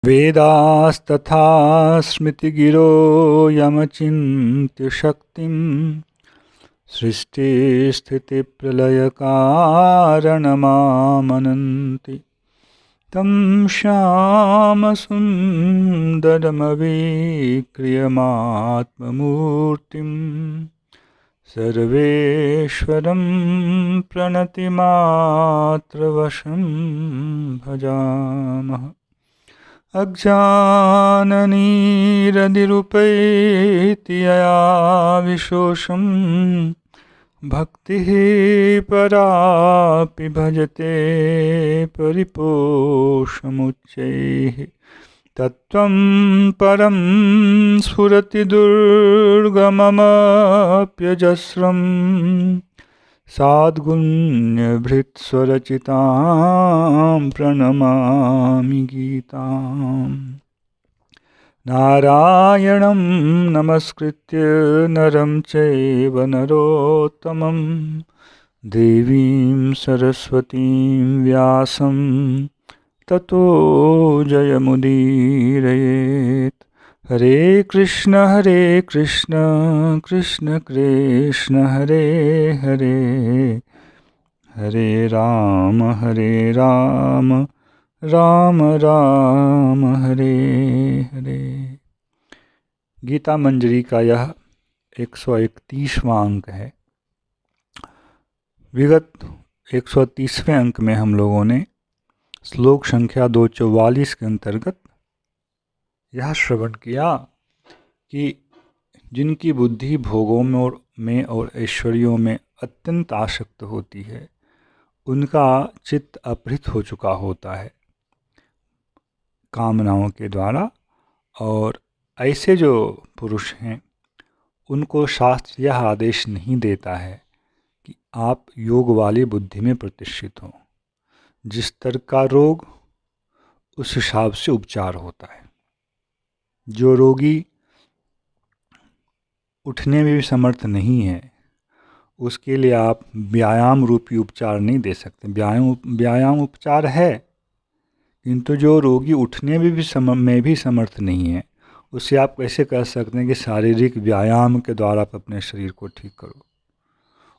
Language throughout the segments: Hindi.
वेदास्तथा स्मृतिगिरो यमचिन्त्य शक्तिं सृष्टिस्थितिप्रलयकारणमामनन्ति तं श्यामसुन्दरमविक्रियमात्ममूर्तिं सर्वेश्वरं प्रणतिमात्रवशं भजामः। अज्ञाननिरतिरुपैति यया विशोषं भक्तिः परापि भजते परिपोषमुच्चैः तत्त्वं परं स्फुरति दुर्गममप्यजस्रं साद्गुण्यभृत्स्वरचितां प्रणमामि गीताम्। नारायणं नमस्कृत्य नरं चैव नरोत्तमं देवीं सरस्वतीं व्यासं ततो जयमुदीरयेत्। हरे कृष्ण कृष्ण कृष्ण हरे हरे, हरे राम राम राम हरे हरे। गीता मंजरी का यह 131वां अंक है। विगत 130वें अंक में हम लोगों ने श्लोक संख्या 244 के अंतर्गत यह श्रवण किया कि जिनकी बुद्धि भोगों में और ऐश्वर्यों में अत्यंत आसक्त होती है, उनका चित्त अपहृत हो चुका होता है कामनाओं के द्वारा, और ऐसे जो पुरुष हैं उनको शास्त्र यह आदेश नहीं देता है कि आप योग वाली बुद्धि में प्रतिष्ठित हों। जिस तरह का रोग उस हिसाब से उपचार होता है। जो रोगी उठने में भी समर्थ नहीं है, उसके लिए आप व्यायाम रूपी उपचार नहीं दे सकते। व्यायाम उपचार है, किंतु जो रोगी उठने में भी समर्थ नहीं है, उससे आप कैसे कह सकते हैं कि शारीरिक व्यायाम के द्वारा आप अपने शरीर को ठीक करो।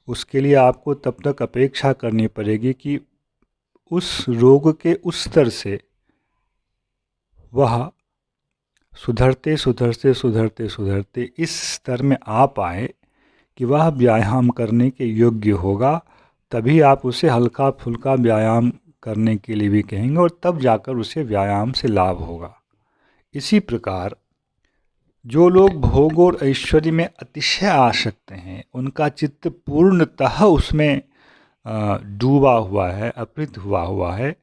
उसके लिए आपको तब तक अपेक्षा करनी पड़ेगी कि उस रोग के उस स्तर से वह सुधरते इस स्तर में आ पाए कि वह व्यायाम करने के योग्य होगा। तभी आप उसे हल्का फुल्का व्यायाम करने के लिए भी कहेंगे और तब जाकर उसे व्यायाम से लाभ होगा। इसी प्रकार जो लोग भोग और ऐश्वर्य में अतिशय आसक्त हैं, उनका चित्त पूर्णतः उसमें डूबा हुआ है, अपहृत हुआ है,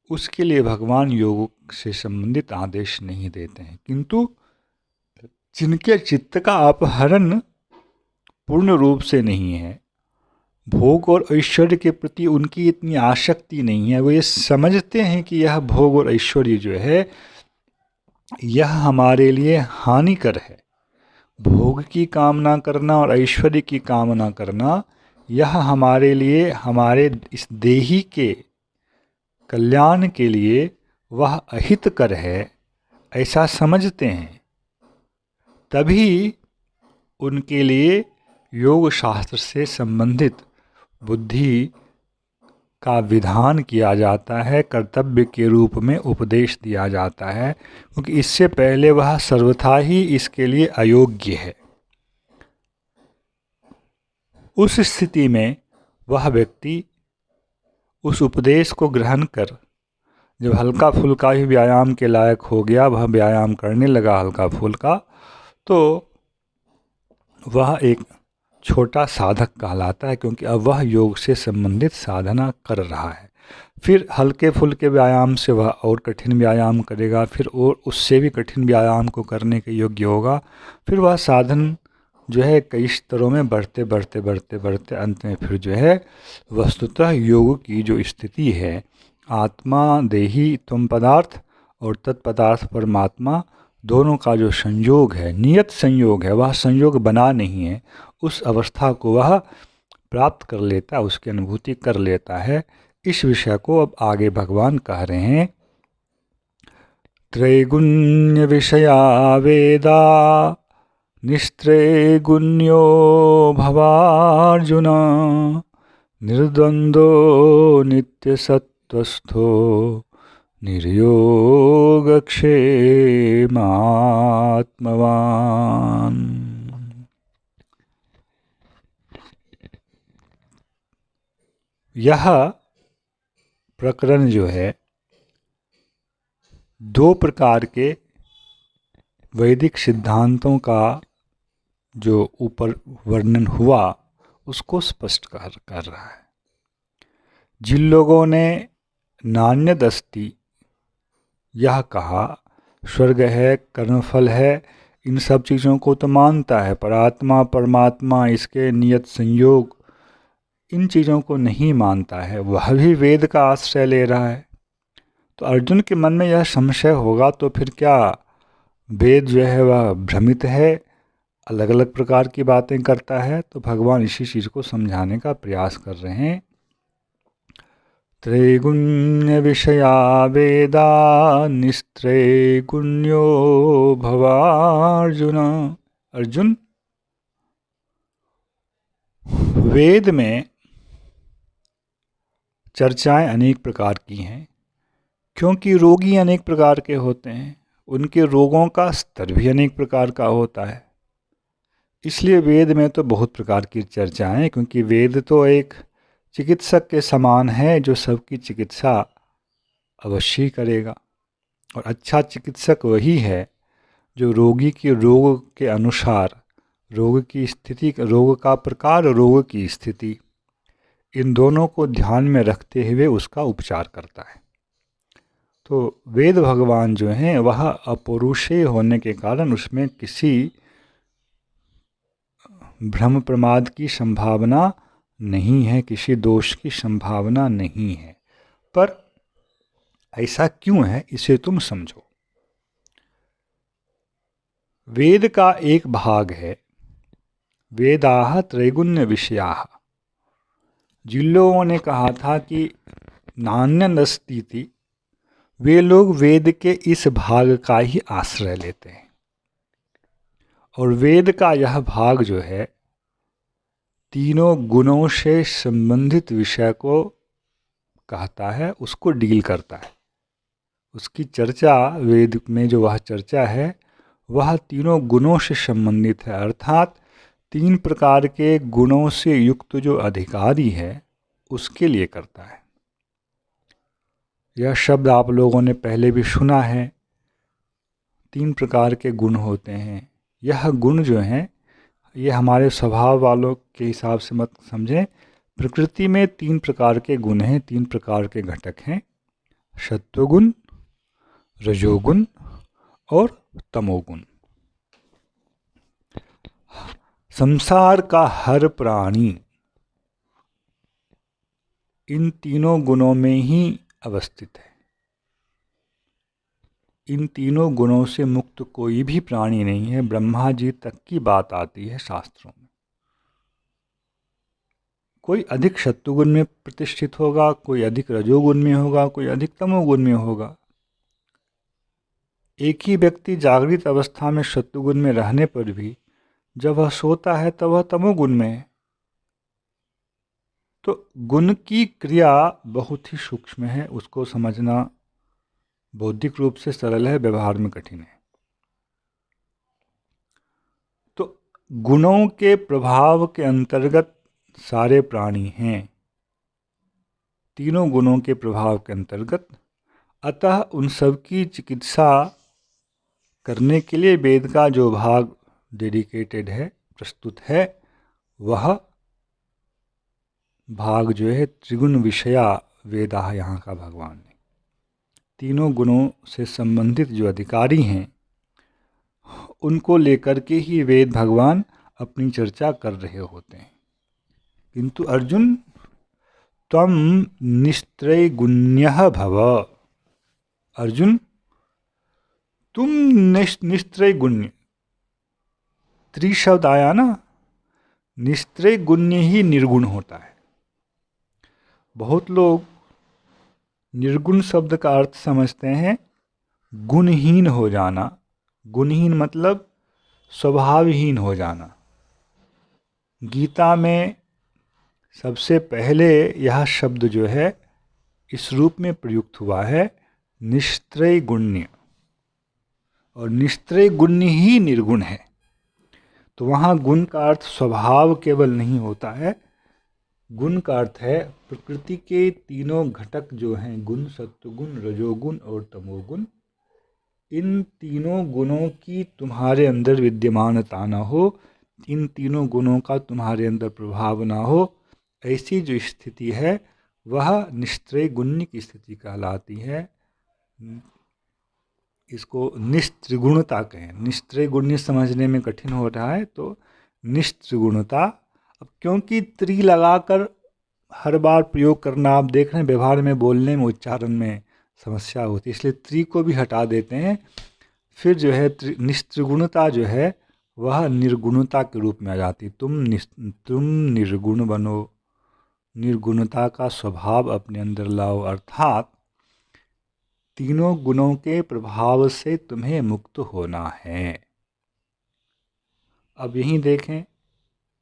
उसके लिए भगवान योग से संबंधित आदेश नहीं देते हैं। किंतु जिनके चित्त का अपहरण पूर्ण रूप से नहीं है, भोग और ऐश्वर्य के प्रति उनकी इतनी आसक्ति नहीं है, वो ये समझते हैं कि यह भोग और ऐश्वर्य जो है यह हमारे लिए हानिकर है। भोग की कामना करना और ऐश्वर्य की कामना करना यह हमारे लिए, हमारे इस देही के कल्याण के लिए वह अहितकर है, ऐसा समझते हैं। तभी उनके लिए योग शास्त्र से संबंधित बुद्धि का विधान किया जाता है, कर्तव्य के रूप में उपदेश दिया जाता है, क्योंकि इससे पहले वह सर्वथा ही इसके लिए अयोग्य है। उस स्थिति में वह व्यक्ति उस उपदेश को ग्रहण कर जब हल्का फुल्का ही व्यायाम के लायक हो गया, वह व्यायाम करने लगा हल्का फुल्का, तो वह एक छोटा साधक कहलाता है, क्योंकि अब वह योग से संबंधित साधना कर रहा है। फिर हल्के फुल्के व्यायाम से वह और कठिन व्यायाम करेगा, फिर और उससे भी कठिन व्यायाम को करने के योग्य होगा। फिर वह साधन जो है कई स्तरों में बढ़ते अंत में फिर जो है वस्तुतः योग की जो स्थिति है, आत्मा देही त्वम पदार्थ और तत्पदार्थ परमात्मा, दोनों का जो संयोग है, नियत संयोग है, वह संयोग बना नहीं है, उस अवस्था को वह प्राप्त कर लेता है, उसकी अनुभूति कर लेता है। इस विषय को अब आगे भगवान कह रहे हैं त्रैगुण्य विषया वेदा निस्त्रैगुण्यो भवार्जुन निर्द्वन्द्वो नित्यसत्त्वस्थो निर्योगक्षेमात्मवान्। यह प्रकरण जो है दो प्रकार के वैदिक सिद्धांतों का जो ऊपर वर्णन हुआ उसको स्पष्ट कर रहा है। जिन लोगों ने नान्यदस्ति यह कहा स्वर्ग है, कर्मफल है, इन सब चीज़ों को तो मानता है, पर आत्मा परमात्मा इसके नियत संयोग इन चीज़ों को नहीं मानता है, वह भी वेद का आश्रय ले रहा है। तो अर्जुन के मन में यह संशय होगा तो फिर क्या वेद जो है वह भ्रमित है, अलग अलग प्रकार की बातें करता है? तो भगवान इसी चीज़ को समझाने का प्रयास कर रहे हैं। त्रैगुण्य विषया वेदा निस्त्रैगुण्यो भवार्जुन। अर्जुन, वेद में चर्चाएं अनेक प्रकार की हैं, क्योंकि रोगी अनेक प्रकार के होते हैं, उनके रोगों का स्तर भी अनेक प्रकार का होता है। इसलिए वेद में तो बहुत प्रकार की चर्चाएं, क्योंकि वेद तो एक चिकित्सक के समान है जो सबकी चिकित्सा अवश्य ही करेगा। और अच्छा चिकित्सक वही है जो रोगी के रोग के अनुसार रोग की स्थिति, रोग का प्रकार, रोग की स्थिति, इन दोनों को ध्यान में रखते हुए उसका उपचार करता है। तो वेद भगवान जो हैं वह अपौरुषेय होने के कारण उसमें किसी भ्रम प्रमाद की संभावना नहीं है, किसी दोष की संभावना नहीं है। पर ऐसा क्यों है इसे तुम समझो। वेद का एक भाग है वेदाः त्रैगुण्य विषयाः। जिन लोगों ने कहा था कि नान्यदस्तीति, वे लोग वेद के इस भाग का ही आश्रय लेते हैं। और वेद का यह भाग जो है तीनों गुणों से संबंधित विषय को कहता है, उसको डील करता है। उसकी चर्चा वेद में जो वह चर्चा है वह तीनों गुणों से संबंधित है, अर्थात तीन प्रकार के गुणों से युक्त जो अधिकारी है उसके लिए करता है। यह शब्द आप लोगों ने पहले भी सुना है, तीन प्रकार के गुण होते हैं। यह गुण जो हैं ये हमारे स्वभाव वालों के हिसाब से मत समझें। प्रकृति में तीन प्रकार के गुण हैं, तीन प्रकार के घटक हैं, सत्वगुण, रजोगुण और तमोगुण। संसार का हर प्राणी इन तीनों गुणों में ही अवस्थित है। इन तीनों गुणों से मुक्त कोई भी प्राणी नहीं है। ब्रह्मा जी तक की बात आती है शास्त्रों में। कोई अधिक सत्वगुण में प्रतिष्ठित होगा, कोई अधिक रजोगुण में होगा, कोई अधिक तमोगुण में होगा। एक ही व्यक्ति जागृत अवस्था में सत्वगुण में रहने पर भी जब वह सोता है तब वह तमोगुण में है। तो गुण की क्रिया बहुत ही सूक्ष्म है, उसको समझना बौद्धिक रूप से सरल है, व्यवहार में कठिन है। तो गुणों के प्रभाव के अंतर्गत सारे प्राणी हैं, तीनों गुणों के प्रभाव के अंतर्गत। अतः उन सब की चिकित्सा करने के लिए वेद का जो भाग डेडिकेटेड है, प्रस्तुत है, वह भाग जो है त्रिगुण विषया वेदा, यहाँ का भगवान ने तीनों गुणों से संबंधित जो अधिकारी हैं उनको लेकर के ही वेद भगवान अपनी चर्चा कर रहे होते हैं। किंतु अर्जुन, त्वं निस्त्रैगुण्यः भव। अर्जुन, तुम निस्त्रैगुण्य, त्रिशब्द आया ना, निस्त्रैगुण्य ही निर्गुण होता है। बहुत लोग निर्गुण शब्द का अर्थ समझते हैं गुणहीन हो जाना, गुणहीन मतलब स्वभावहीन हो जाना। गीता में सबसे पहले यह शब्द जो है इस रूप में प्रयुक्त हुआ है, निस्त्रय गुण्य, और निस्त्रय गुण्य ही निर्गुण है। तो वहाँ गुण का अर्थ स्वभाव केवल नहीं होता है, गुण का अर्थ है प्रकृति के तीनों घटक जो हैं, गुण, सत्वगुण, रजोगुण और तमोगुण, इन तीनों गुणों की तुम्हारे अंदर विद्यमानता न हो, इन तीनों गुणों का तुम्हारे अंदर प्रभाव ना हो, ऐसी जो स्थिति है वह निस्त्रय गुण्य की स्थिति कहलाती है। इसको निस्त्रिगुणता कहें। निस्त्रय गुण्य समझने में कठिन हो रहा है तो निस्त्रिगुणता। अब क्योंकि त्रि लगाकर हर बार प्रयोग करना, आप देख रहे हैं व्यवहार में, बोलने में, उच्चारण में समस्या होती है, इसलिए त्रि को भी हटा देते हैं। फिर जो है निस्त्रिगुणता जो है वह निर्गुणता के रूप में आ जाती। तुम निर्गुण बनो, निर्गुणता का स्वभाव अपने अंदर लाओ, अर्थात तीनों गुणों के प्रभाव से तुम्हें मुक्त होना है। अब यहीं देखें,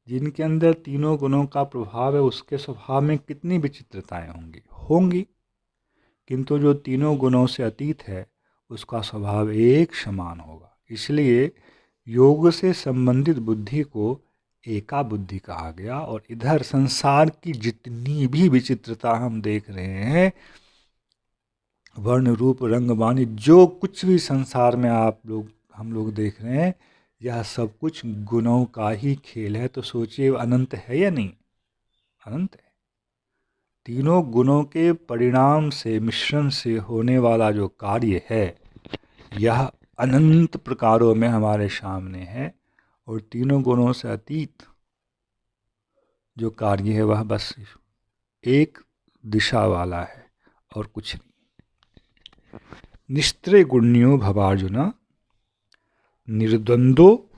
जिनके अंदर तीनों गुणों का प्रभाव है उसके स्वभाव में कितनी विचित्रताएं होंगी, किंतु जो तीनों गुणों से अतीत है उसका स्वभाव एक समान होगा। इसलिए योग से संबंधित बुद्धि को एका बुद्धि कहा गया। और इधर संसार की जितनी भी विचित्रता हम देख रहे हैं, वर्ण रूप रंग वाणी, जो कुछ भी संसार में हम लोग देख रहे हैं, यह सब कुछ गुणों का ही खेल है। तो सोचिए अनंत है या नहीं? अनंत है। तीनों गुणों के परिणाम से, मिश्रण से होने वाला जो कार्य है यह अनंत प्रकारों में हमारे सामने है। और तीनों गुणों से अतीत जो कार्य है वह बस एक दिशा वाला है और कुछ नहीं। निस्त्रय गुण्यो भवार्जुन, निर्द्वंद्वो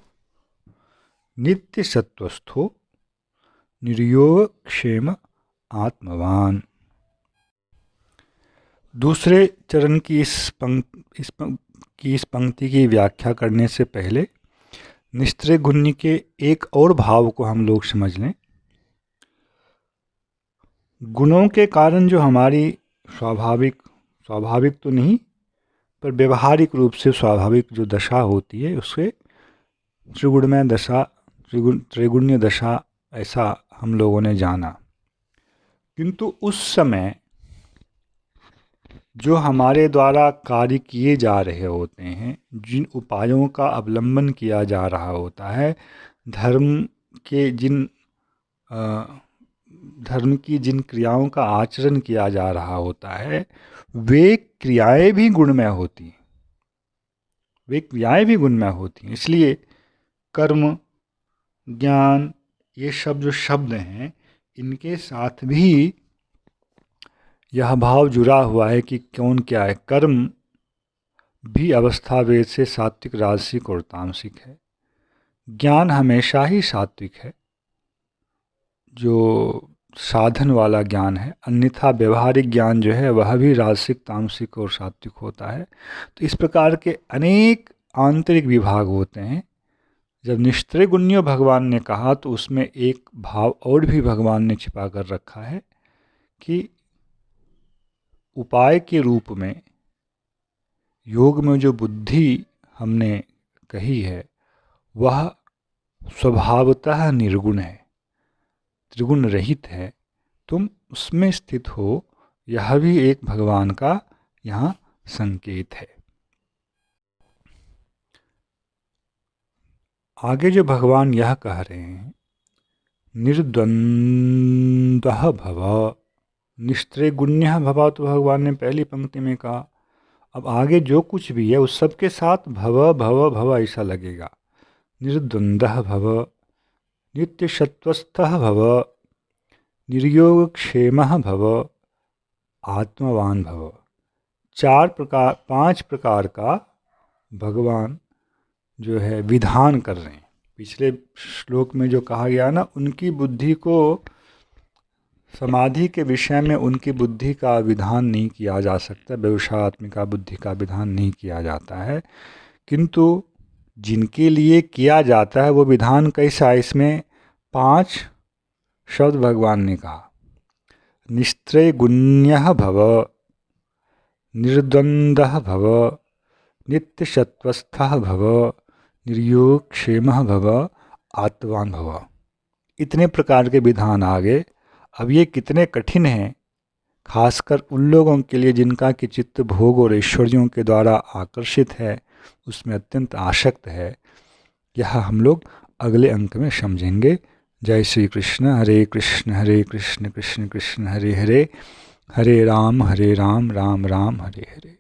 नित्य सत्वस्थो, निर्योग क्षेम आत्मवान। दूसरे चरण की इस पंक्ति की व्याख्या करने से पहले निस्त्रय गुण्य के एक और भाव को हम लोग समझ लें। गुणों के कारण जो हमारी स्वाभाविक तो नहीं पर व्यवहारिक रूप से स्वाभाविक जो दशा होती है उसे त्रिगुणमय दशा, त्रिगुण्य दशा ऐसा हम लोगों ने जाना। किंतु उस समय जो हमारे द्वारा कार्य किए जा रहे होते हैं, जिन उपायों का अवलंबन किया जा रहा होता है, धर्म की जिन क्रियाओं का आचरण किया जा रहा होता है, वे क्रियाएं भी गुणमय होती हैं, इसलिए कर्म, ज्ञान, ये सब जो शब्द हैं, इनके साथ भी यह भाव जुड़ा हुआ है कि कौन क्या है। कर्म भी अवस्था भेद से सात्विक, राजसिक और तामसिक है। ज्ञान हमेशा ही सात्विक है, जो साधन वाला ज्ञान है, अन्यथा व्यवहारिक ज्ञान जो है वह भी राजसिक, तामसिक और सात्विक होता है। तो इस प्रकार के अनेक आंतरिक विभाग होते हैं। जब निस्त्रय गुण्य भगवान ने कहा तो उसमें एक भाव और भी भगवान ने छिपा कर रखा है कि उपाय के रूप में योग में जो बुद्धि हमने कही है वह स्वभावतः निर्गुण है, त्रिगुण रहित है। तुम उसमें स्थित हो, यह भी एक भगवान का यहाँ संकेत है। आगे जो भगवान यह कह रहे हैं, निर्द्वंद्वः भव, निस्त्रय गुण्यः भव, तो भगवान ने पहली पंक्ति में कहा। अब आगे जो कुछ भी है उस सब के साथ भव भव भव ऐसा लगेगा। निर्द्वंद्वः भव, नित्य सत्वस्थः भव, निर्योगक्षेमः भव, आत्मवान भव। 5 प्रकार का भगवान जो है विधान कर रहे हैं। पिछले श्लोक में जो कहा गया ना, उनकी बुद्धि को समाधि के विषय में उनकी बुद्धि का विधान नहीं किया जा सकता, व्यवसायत्मिका बुद्धि का विधान नहीं किया जाता है, किंतु जिनके लिए किया जाता है वो विधान कैसा है? इसमें 5 शब्द भगवान ने कहा। निस्त्रैगुण्यः भव, निर्द्वन्द्वः भव, नित्यसत्वस्थः भव, निर्योगक्षेमः भव, आत्मवान भव। इतने प्रकार के विधान आ गए। अब ये कितने कठिन हैं, खासकर उन लोगों के लिए जिनका कि चित्त भोग और ऐश्वर्यों के द्वारा आकर्षित है, उसमें अत्यंत आसक्त है। यह हम लोग अगले अंक में समझेंगे। जय श्री कृष्ण। हरे कृष्ण कृष्ण कृष्ण हरे हरे, हरे राम राम राम हरे हरे।